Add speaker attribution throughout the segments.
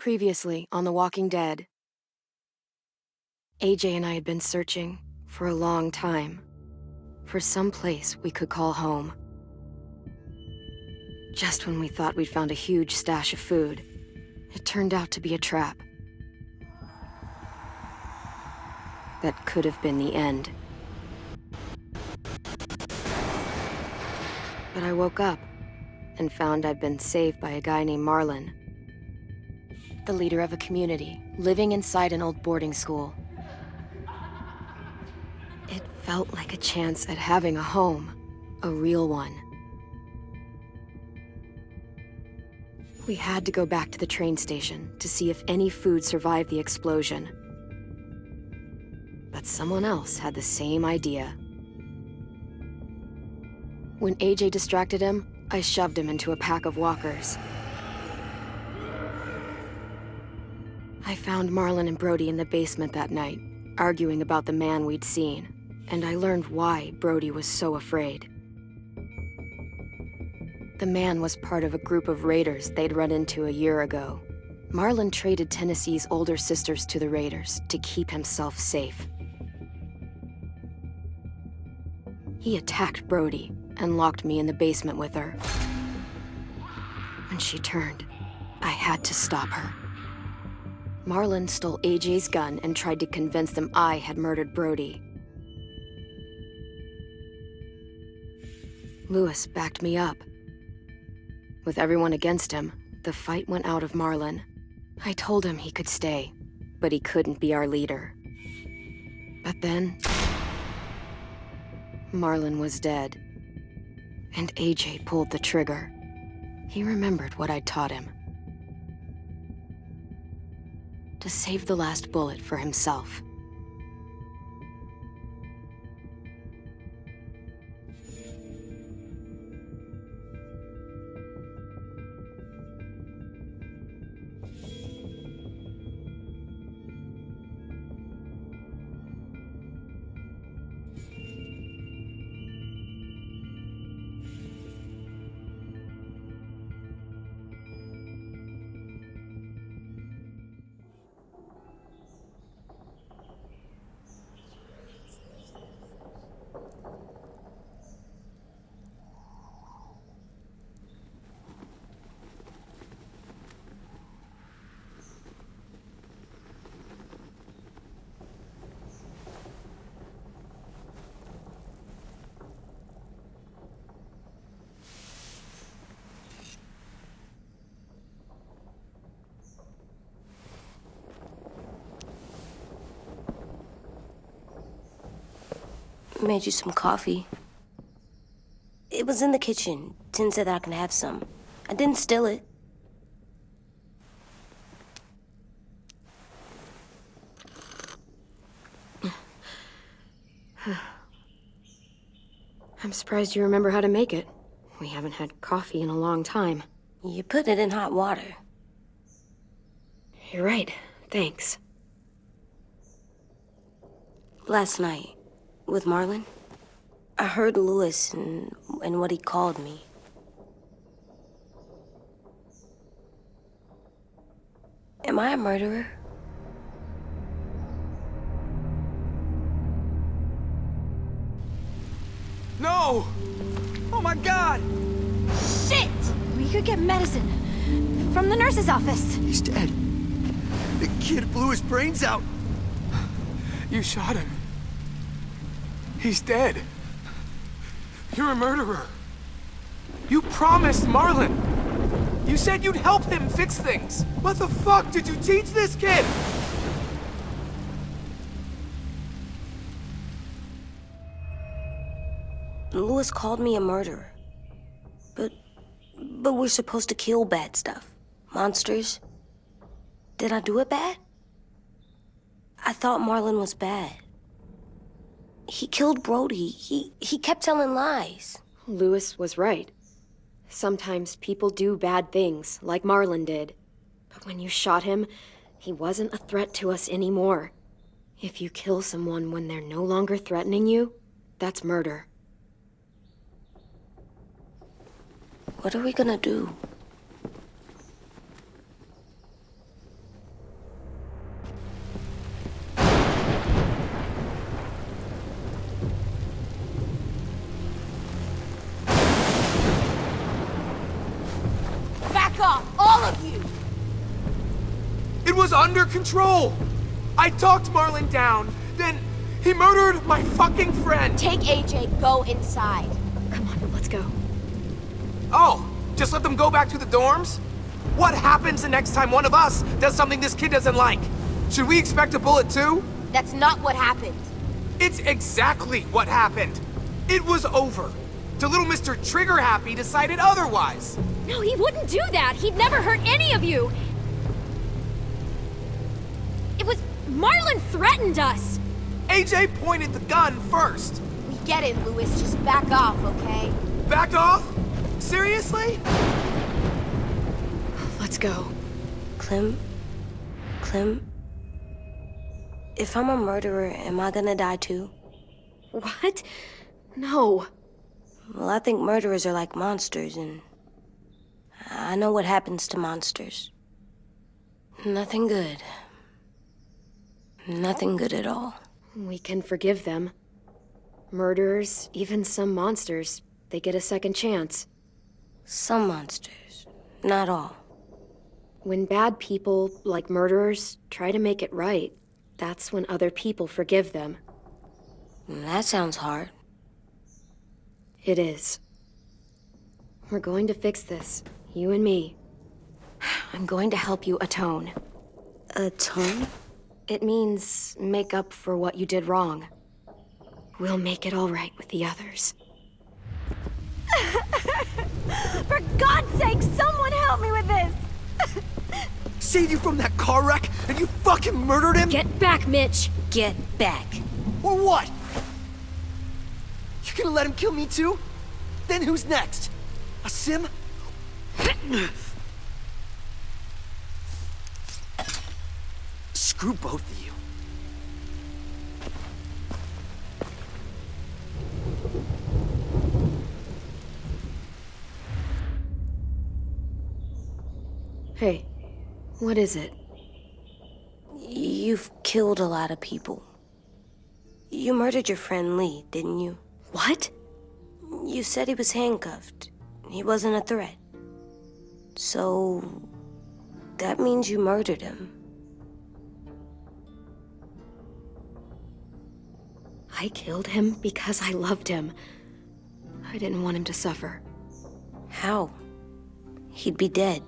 Speaker 1: Previously on The Walking Dead, AJ and I had been searching for a long time for some place we could call home. Just when we thought we'd found a huge stash of food, it turned out to be a trap. That could have been the end. But I woke up and found I'd been saved by a guy named Marlon, the leader of a community living inside an old boarding school. It felt like a chance at having a home, a real one. We had to go back to the train station to see if any food survived the explosion. But someone else had the same idea. When AJ distracted him, I shoved him into a pack of walkers. I found Marlon and Brody in the basement that night, arguing about the man we'd seen, and I learned why Brody was so afraid. The man was part of a group of raiders they'd run into a year ago. Marlon traded Tennessee's older sisters to the raiders to keep himself safe. He attacked Brody and locked me in the basement with her. When she turned, I had to stop her. Marlon stole AJ's gun and tried to convince them I had murdered Brody. Lewis backed me up. With everyone against him, the fight went out of Marlon. I told him he could stay, but he couldn't be our leader. But then, Marlon was dead, and AJ pulled the trigger. He remembered what I'd taught him. To save the last bullet for himself.
Speaker 2: Made you some coffee. It was in the kitchen. Tin said that I can have some. I didn't steal it.
Speaker 1: I'm surprised you remember how to make it. We haven't had coffee in a long time.
Speaker 2: You put it in hot water.
Speaker 1: You're right. Thanks.
Speaker 2: Last night, with Marlon, I heard Lewis and what he called me. Am I a murderer?
Speaker 3: No! Oh my God!
Speaker 4: Shit! We could get medicine from the nurse's office.
Speaker 3: He's dead. The kid blew his brains out. You shot him. He's dead. You're a murderer. You promised Marlon. You said you'd help him fix things. What the fuck did you teach this kid?
Speaker 2: Lewis called me a murderer. But we're supposed to kill bad stuff. Monsters. Did I do it bad? I thought Marlon was bad. He killed Brody. He kept telling lies.
Speaker 1: Lewis was right. Sometimes people do bad things, like Marlon did. But when you shot him, he wasn't a threat to us anymore. If you kill someone when they're no longer threatening you, that's murder.
Speaker 2: What are we gonna do?
Speaker 3: was under control. I talked Marlon down, then he murdered my fucking friend.
Speaker 2: Take AJ, go inside.
Speaker 1: Come on, let's go.
Speaker 3: Oh, just let them go back to the dorms? What happens the next time one of us does something this kid doesn't like? Should we expect a bullet too?
Speaker 2: That's not what happened.
Speaker 3: It's exactly what happened. It was over. Till little Mr. Trigger Happy decided otherwise.
Speaker 4: No, he wouldn't do that. He'd never hurt any of you. It was... Marlon threatened us.
Speaker 3: AJ pointed the gun first.
Speaker 2: We get it, Louis. Just back off, okay?
Speaker 3: Back off? Seriously?
Speaker 1: Let's go.
Speaker 2: Clem? If I'm a murderer, am I gonna die too?
Speaker 1: What? No.
Speaker 2: Well, I think murderers are like monsters, and I know what happens to monsters. Nothing good. Nothing good at all.
Speaker 1: We can forgive them. Murderers, even some monsters, they get a second chance.
Speaker 2: Some monsters, not all.
Speaker 1: When bad people, like murderers, try to make it right, that's when other people forgive them.
Speaker 2: That sounds hard.
Speaker 1: It is. We're going to fix this, you and me. I'm going to help you atone.
Speaker 2: Atone?
Speaker 1: It means make up for what you did wrong. We'll make it all right with the others.
Speaker 4: For God's sake, someone help me with this!
Speaker 3: Saved you from that car wreck, and you fucking murdered him?
Speaker 4: Get back, Mitch!
Speaker 2: Get back.
Speaker 3: Or what? You gonna let him kill me too? Then who's next? A sim? Screw both of you.
Speaker 1: Hey, what is it?
Speaker 2: You've killed a lot of people. You murdered your friend Lee, didn't you?
Speaker 1: What?
Speaker 2: You said he was handcuffed. He wasn't a threat. So... that means you murdered him.
Speaker 1: I killed him because I loved him. I didn't want him to suffer.
Speaker 2: How? He'd be dead.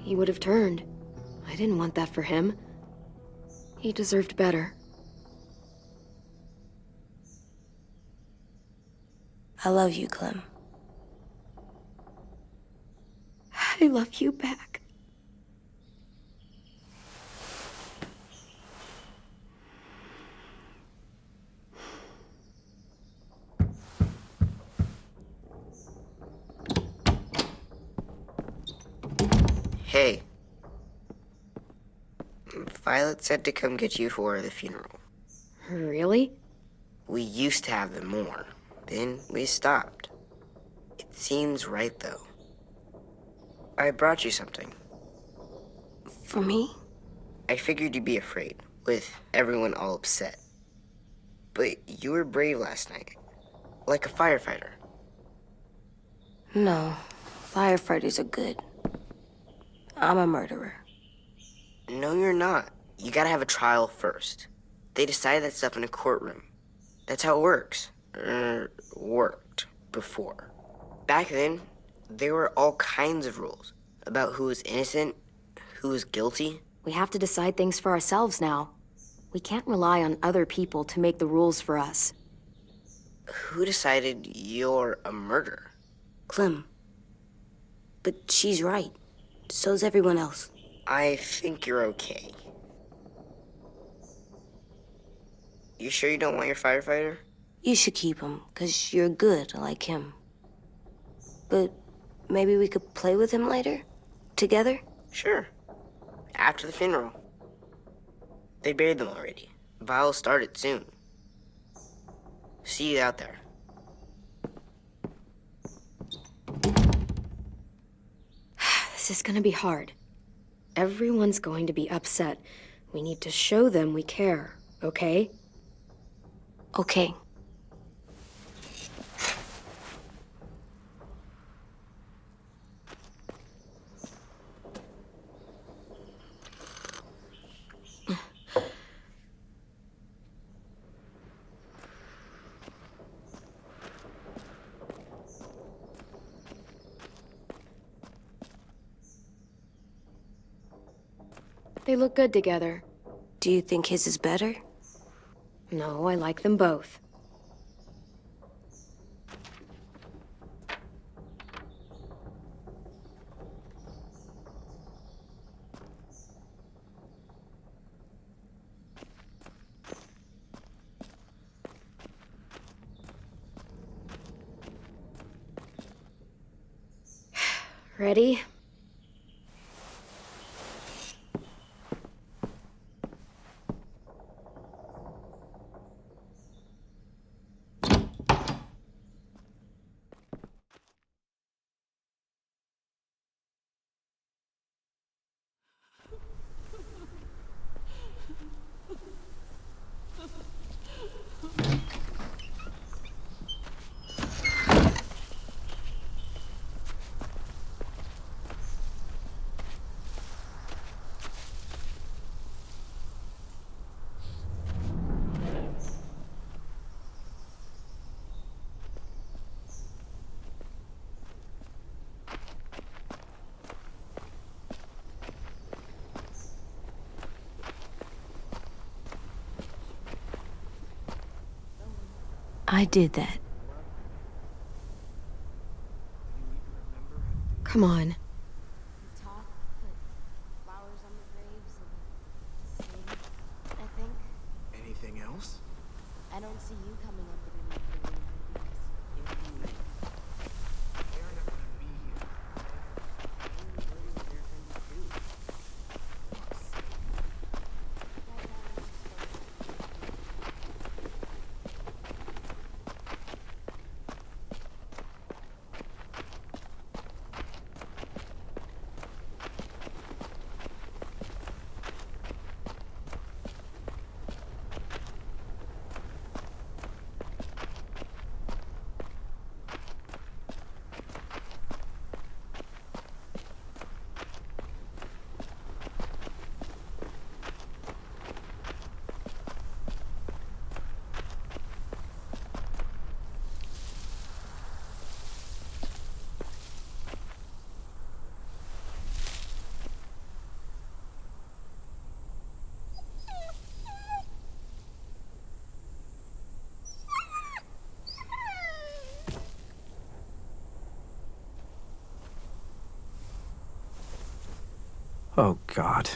Speaker 1: He would have turned. I didn't want that for him. He deserved better.
Speaker 2: I love you, Clem.
Speaker 1: I love you back.
Speaker 5: Hey. Violet said to come get you for the funeral.
Speaker 1: Really?
Speaker 5: We used to have them more. Then we stopped. It seems right, though. I brought you something.
Speaker 2: For me?
Speaker 5: I figured you'd be afraid, with everyone all upset. But you were brave last night. Like a firefighter.
Speaker 2: No. Firefighters are good. I'm a murderer.
Speaker 5: No, you're not. You gotta have a trial first. They decide that stuff in a courtroom. That's how it works. Worked before. Back then, there were all kinds of rules about who was innocent, who was guilty.
Speaker 1: We have to decide things for ourselves now. We can't rely on other people to make the rules for us.
Speaker 5: Who decided you're a murderer?
Speaker 2: Clem. But she's right. So's everyone else.
Speaker 5: I think you're okay. You sure you don't want your firefighter?
Speaker 2: You should keep him, 'cause you're good like him. But maybe we could play with him later? Together?
Speaker 5: Sure. After the funeral. They buried them already. Vile'll start it soon. See you out there.
Speaker 1: This is gonna be hard. Everyone's going to be upset. We need to show them we care, okay?
Speaker 2: Okay.
Speaker 1: They look good together.
Speaker 2: Do you think his is better?
Speaker 1: No, I like them both. Ready?
Speaker 2: I did that.
Speaker 1: Come on.
Speaker 4: Talk, put flowers on the graves, and sing, I think.
Speaker 3: Anything else?
Speaker 4: I don't see you coming up with anything because
Speaker 3: They're not gonna be here. Oh, God.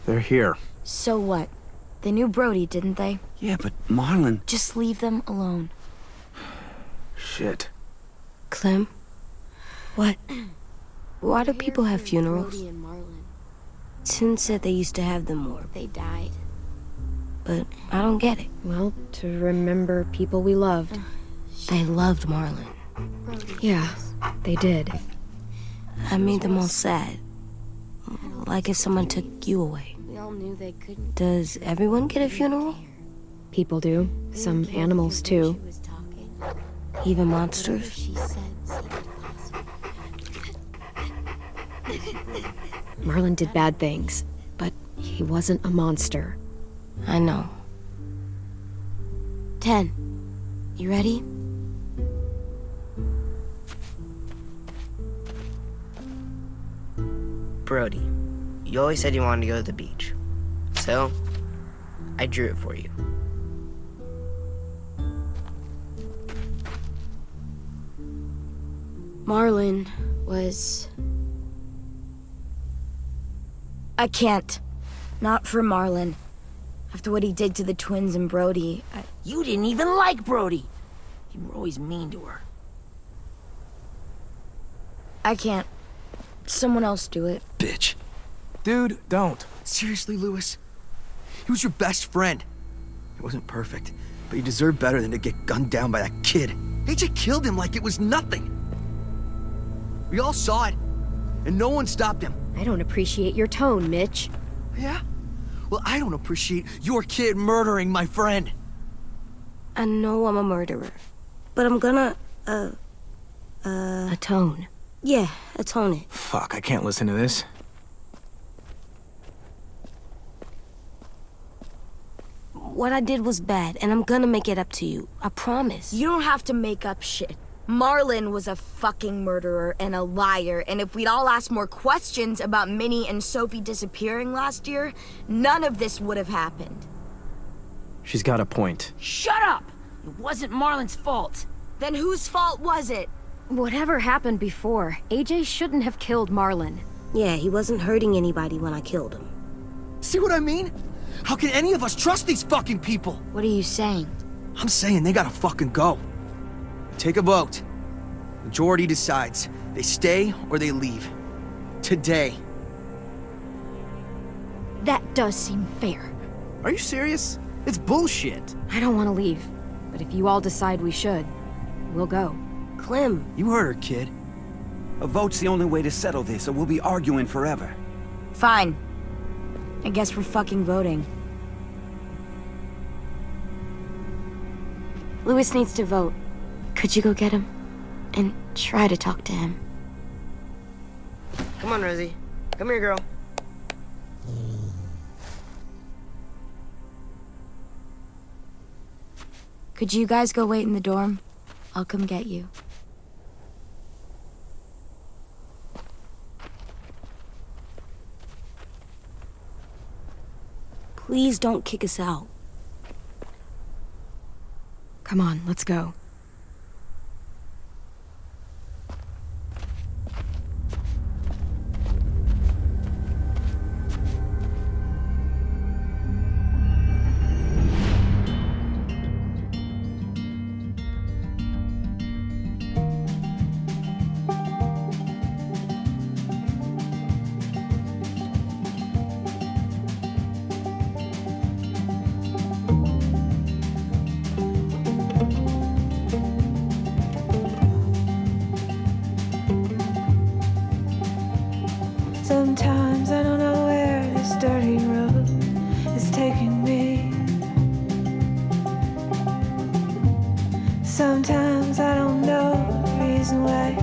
Speaker 3: They're here.
Speaker 4: So what? They knew Brody, didn't they?
Speaker 3: Yeah, but Marlon...
Speaker 4: Just leave them alone.
Speaker 3: Shit.
Speaker 2: Clem? What? Why do people have funerals?
Speaker 4: Brody and Marlon.
Speaker 2: Tin said they used to have them more,
Speaker 4: They died.
Speaker 2: but I don't get it.
Speaker 1: Well, to remember people we loved.
Speaker 2: They loved Marlon.
Speaker 4: Brody.
Speaker 1: Yeah, they did.
Speaker 2: I made them all sad. Like if someone took you away.
Speaker 4: We all knew they couldn't.
Speaker 2: Does everyone get a funeral?
Speaker 1: People do. Some animals, too.
Speaker 4: She was talking.
Speaker 2: Even
Speaker 4: Whatever
Speaker 2: monsters?
Speaker 4: she said seemed possible.
Speaker 1: Marlon did bad things, but he wasn't a monster.
Speaker 2: I know.
Speaker 4: 10. You ready?
Speaker 5: Brody, you always said you wanted to go to the beach. So, I drew it for you.
Speaker 4: Marlon was... I can't. Not for Marlon. After what he did to the twins and Brody,
Speaker 6: You didn't even like Brody. You were always mean to her.
Speaker 4: I can't. Someone else do it.
Speaker 3: Bitch. Dude, don't.
Speaker 7: Seriously, Lewis? He was your best friend. He wasn't perfect, but he deserved better than to get gunned down by that kid. AJ killed him like it was nothing. We all saw it, and no one stopped him.
Speaker 1: I don't appreciate your tone, Mitch.
Speaker 7: Yeah? Well, I don't appreciate your kid murdering my friend.
Speaker 2: I know I'm a murderer. But I'm gonna,
Speaker 1: Atone.
Speaker 2: yeah, atone it.
Speaker 3: Fuck, I can't listen to this.
Speaker 2: What I did was bad, and I'm gonna make it up to you. I promise.
Speaker 4: You don't have to make up shit. Marlon was a fucking murderer and a liar, and if we'd all asked more questions about Minnie and Sophie disappearing last year, none of this would have happened.
Speaker 8: She's got a point.
Speaker 6: Shut up! It wasn't Marlon's fault.
Speaker 4: Then whose fault was it?
Speaker 1: Whatever happened before, AJ shouldn't have killed Marlon.
Speaker 2: Yeah, he wasn't hurting anybody when I killed him.
Speaker 7: See what I mean? How can any of us trust these fucking people?
Speaker 4: What are you saying?
Speaker 7: I'm saying they gotta fucking go. Take a vote. Majority decides. They stay or they leave. Today.
Speaker 1: That does seem fair.
Speaker 8: Are you serious? It's bullshit.
Speaker 1: I don't want to leave, but if you all decide we should, we'll go.
Speaker 2: Clem,
Speaker 7: You heard her, kid.
Speaker 9: A vote's the only way to settle this, or we'll be arguing forever.
Speaker 4: Fine. I guess we're fucking voting.
Speaker 2: Louis needs to vote. Could you go get him? And try to talk to him.
Speaker 5: Come on, Rosie. Come here, girl.
Speaker 4: Could you guys go wait in the dorm? I'll come get you.
Speaker 2: Please don't kick us out.
Speaker 1: Come on, let's go.
Speaker 10: Sometimes I don't know where this dirty road is taking me. Sometimes I don't know the reason why,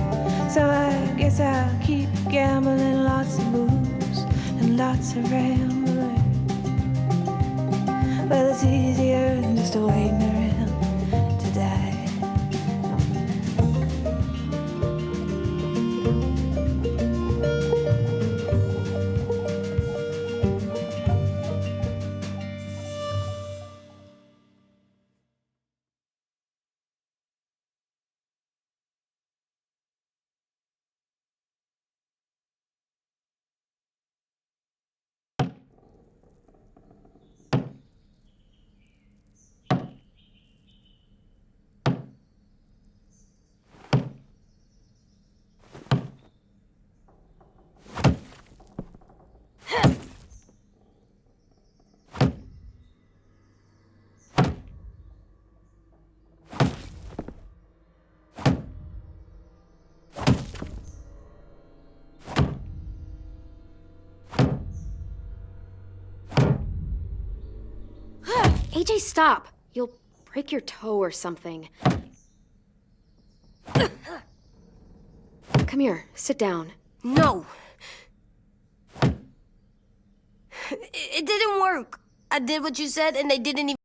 Speaker 10: so I guess I'll keep gambling, lots of moves and lots of rambling. Well, it's easier than just waiting around to die.
Speaker 1: AJ, stop! You'll break your toe or something. Come here, sit down.
Speaker 2: No! It didn't work. I did what you said and they didn't even